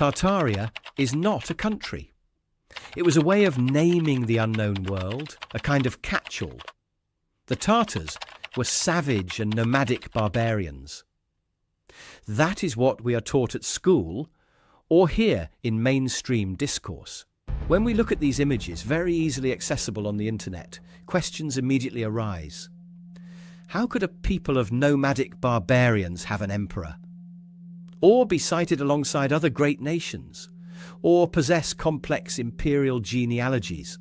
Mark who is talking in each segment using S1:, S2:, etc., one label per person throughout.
S1: Tartaria is not a country. It was a way of naming the unknown world, a kind of catch-all. The Tartars were savage and nomadic barbarians. That is what we are taught at school or here in mainstream discourse. When we look at these images, very easily accessible on the internet, questions immediately arise. How could a people of nomadic barbarians have an emperor? Or be cited alongside other great nations? Or possess complex imperial genealogies?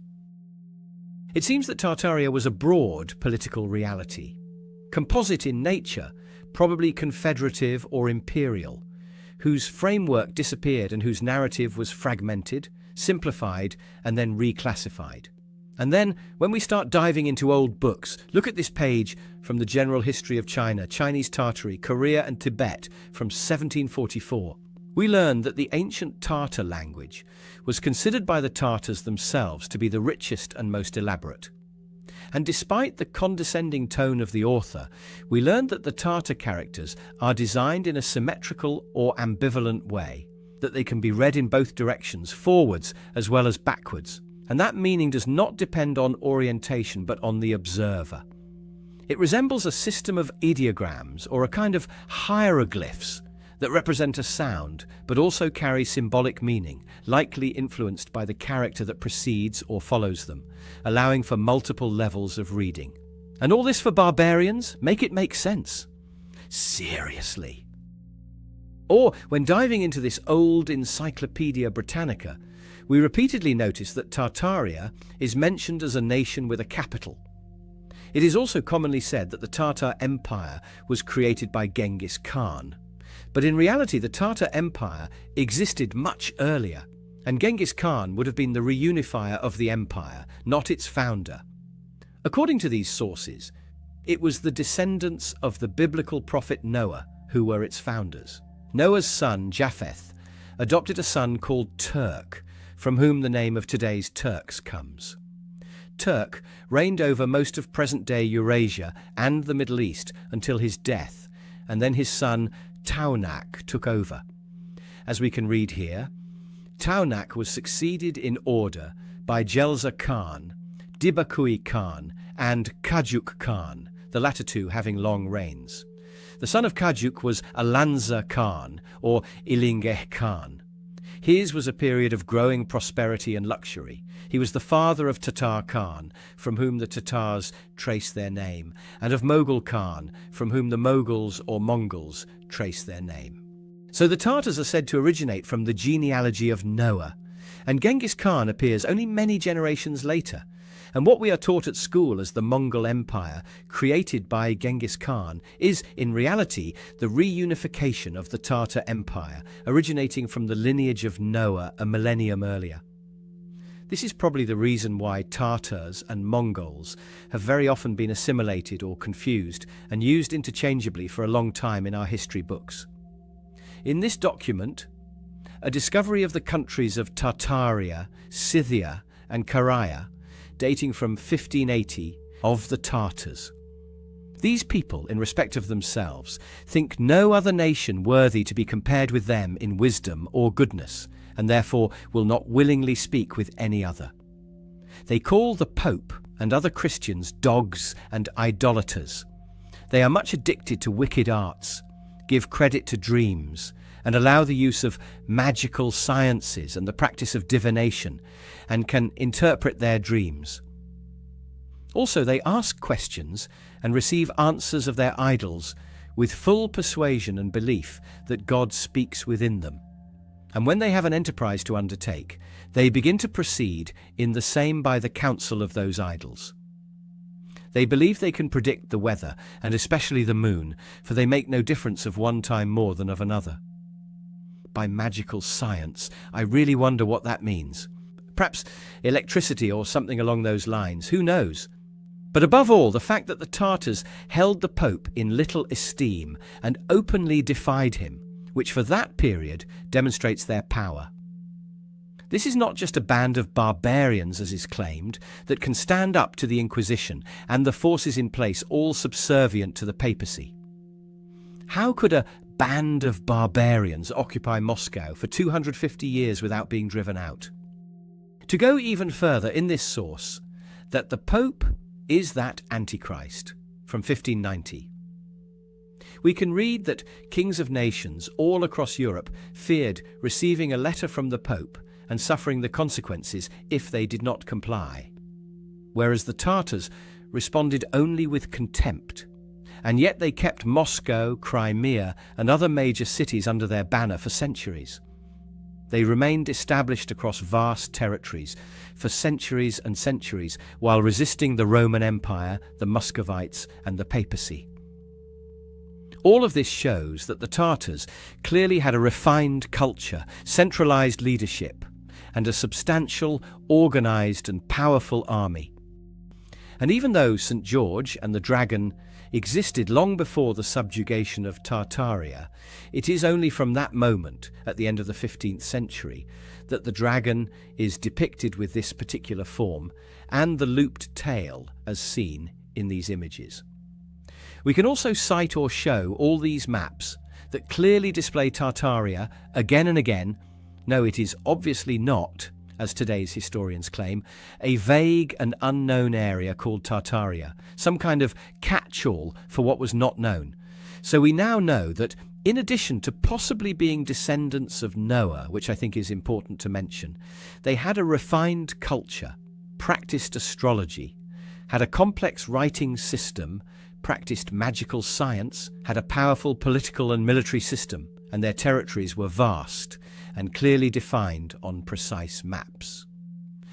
S1: It seems that Tartaria was a broad political reality, composite in nature, probably confederative or imperial, whose framework disappeared and whose narrative was fragmented, simplified, and then reclassified. And then, when we start diving into old books, look at this page from the General History of China, Chinese Tartary, Korea and Tibet from 1744. We learn that the ancient Tartar language was considered by the Tartars themselves to be the richest and most elaborate. And despite the condescending tone of the author, we learned that the Tartar characters are designed in a symmetrical or ambivalent way, that they can be read in both directions, forwards as well as backwards. And that meaning does not depend on orientation, but on the observer. It resembles a system of ideograms or a kind of hieroglyphs that represent a sound, but also carry symbolic meaning, likely influenced by the character that precedes or follows them, allowing for multiple levels of reading. And all this for barbarians? Make it make sense. Seriously. Or, when diving into this old Encyclopedia Britannica, we repeatedly notice that Tartaria is mentioned as a nation with a capital. It is also commonly said that the Tartar Empire was created by Genghis Khan. But in reality, the Tartar Empire existed much earlier, and Genghis Khan would have been the reunifier of the empire, not its founder. According to these sources, it was the descendants of the biblical prophet Noah who were its founders. Noah's son, Japheth, adopted a son called Turk, from whom the name of today's Turks comes. Turk reigned over most of present-day Eurasia and the Middle East until his death, and then his son Taunak took over. As we can read here, Taunak was succeeded in order by Jelza Khan, Dibakui Khan, and Kajuk Khan, the latter two having long reigns. The son of Kajuk was Alanza Khan, or Ilingeh Khan. His was a period of growing prosperity and luxury. He was the father of Tatar Khan, from whom the Tatars trace their name, and of Mughal Khan, from whom the Mughals or Mongols trace their name. So the Tartars are said to originate from the genealogy of Noah, and Genghis Khan appears only many generations later. And what we are taught at school as the Mongol Empire, created by Genghis Khan, is, in reality, the reunification of the Tartar Empire, originating from the lineage of Noah a millennium earlier. This is probably the reason why Tartars and Mongols have very often been assimilated or confused and used interchangeably for a long time in our history books. In this document, a discovery of the countries of Tartaria, Scythia, and Karaia, dating from 1580, of the Tartars. These people, in respect of themselves, think no other nation worthy to be compared with them in wisdom or goodness, and therefore will not willingly speak with any other. They call the Pope and other Christians dogs and idolaters. They are much addicted to wicked arts, give credit to dreams, and allow the use of magical sciences and the practice of divination, and can interpret their dreams. Also, they ask questions and receive answers of their idols with full persuasion and belief that God speaks within them. And when they have an enterprise to undertake, they begin to proceed in the same by the counsel of those idols. They believe they can predict the weather, and especially the moon, for they make no difference of one time more than of another. By magical science, I really wonder what that means. Perhaps electricity or something along those lines, who knows? But above all, the fact that the Tartars held the Pope in little esteem and openly defied him, which for that period demonstrates their power. This is not just a band of barbarians, as is claimed, that can stand up to the Inquisition and the forces in place, all subservient to the papacy. How could a band of barbarians occupy Moscow for 250 years without being driven out. To go even further in this source, that the Pope is that Antichrist from 1590. We can read that kings of nations all across Europe feared receiving a letter from the Pope and suffering the consequences if they did not comply, whereas the Tartars responded only with contempt, and yet they kept Moscow, Crimea, and other major cities under their banner for centuries. They remained established across vast territories for centuries and centuries while resisting the Roman Empire, the Muscovites, and the papacy. All of this shows that the Tartars clearly had a refined culture, centralized leadership, and a substantial, organized, and powerful army. And even though St. George and the dragon existed long before the subjugation of Tartaria, it is only from that moment, at the end of the 15th century, that the dragon is depicted with this particular form and the looped tail as seen in these images. We can also cite or show all these maps that clearly display Tartaria again and again. No, it is obviously not, as today's historians claim, a vague and unknown area called Tartaria, some kind of catch-all for what was not known. So we now know that in addition to possibly being descendants of Noah, which I think is important to mention, they had a refined culture, practiced astrology, had a complex writing system, practiced magical science, had a powerful political and military system, and their territories were vast and clearly defined on precise maps.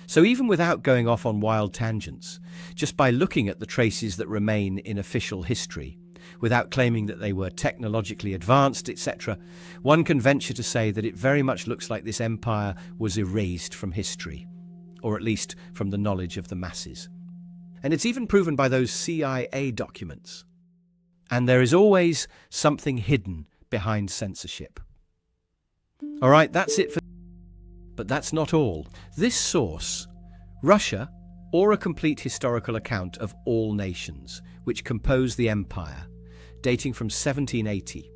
S1: So even without going off on wild tangents, just by looking at the traces that remain in official history, without claiming that they were technologically advanced, etc., one can venture to say that it very much looks like this empire was erased from history, or at least from the knowledge of the masses. And it's even proven by those CIA documents. And there is always something hidden behind censorship. All right, that's it for... But that's not all. This source, Russia, or a complete historical account of all nations, which compose the empire, dating from 1780.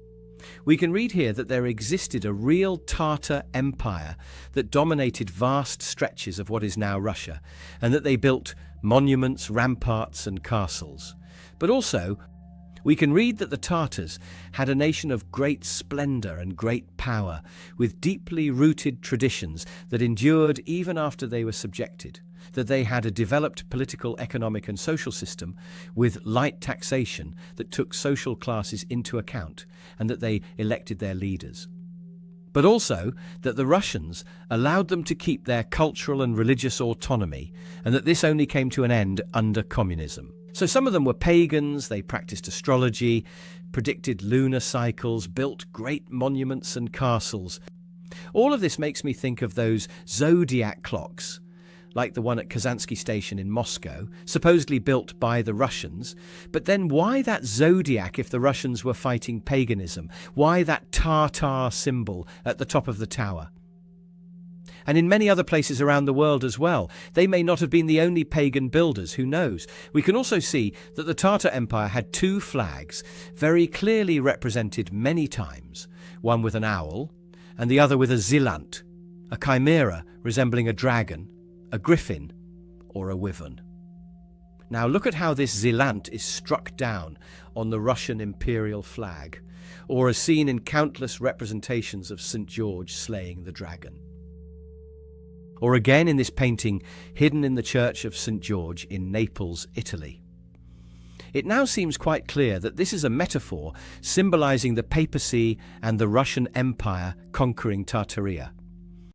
S1: We can read here that there existed a real Tartar empire that dominated vast stretches of what is now Russia, and that they built monuments, ramparts, and castles. But also, we can read that the Tartars had a nation of great splendor and great power, with deeply rooted traditions that endured even after they were subjected, that they had a developed political, economic, and social system with light taxation that took social classes into account, and that they elected their leaders. But also that the Russians allowed them to keep their cultural and religious autonomy, and that this only came to an end under communism. So some of them were pagans, they practiced astrology, predicted lunar cycles, built great monuments and castles. All of this makes me think of those zodiac clocks, like the one at Kazansky Station in Moscow, supposedly built by the Russians. But then why that zodiac if the Russians were fighting paganism? Why that Tartar symbol at the top of the tower? And in many other places around the world as well. They may not have been the only pagan builders, who knows? We can also see that the Tartar Empire had two flags, very clearly represented many times, one with an owl and the other with a zilant, a chimera resembling a dragon, a griffin, or a wyvern. Now look at how this zilant is struck down on the Russian imperial flag, or as seen in countless representations of St. George slaying the dragon. Or again in this painting hidden in the church of St. George in Naples, Italy. It now seems quite clear that this is a metaphor symbolizing the papacy and the Russian Empire conquering Tartaria.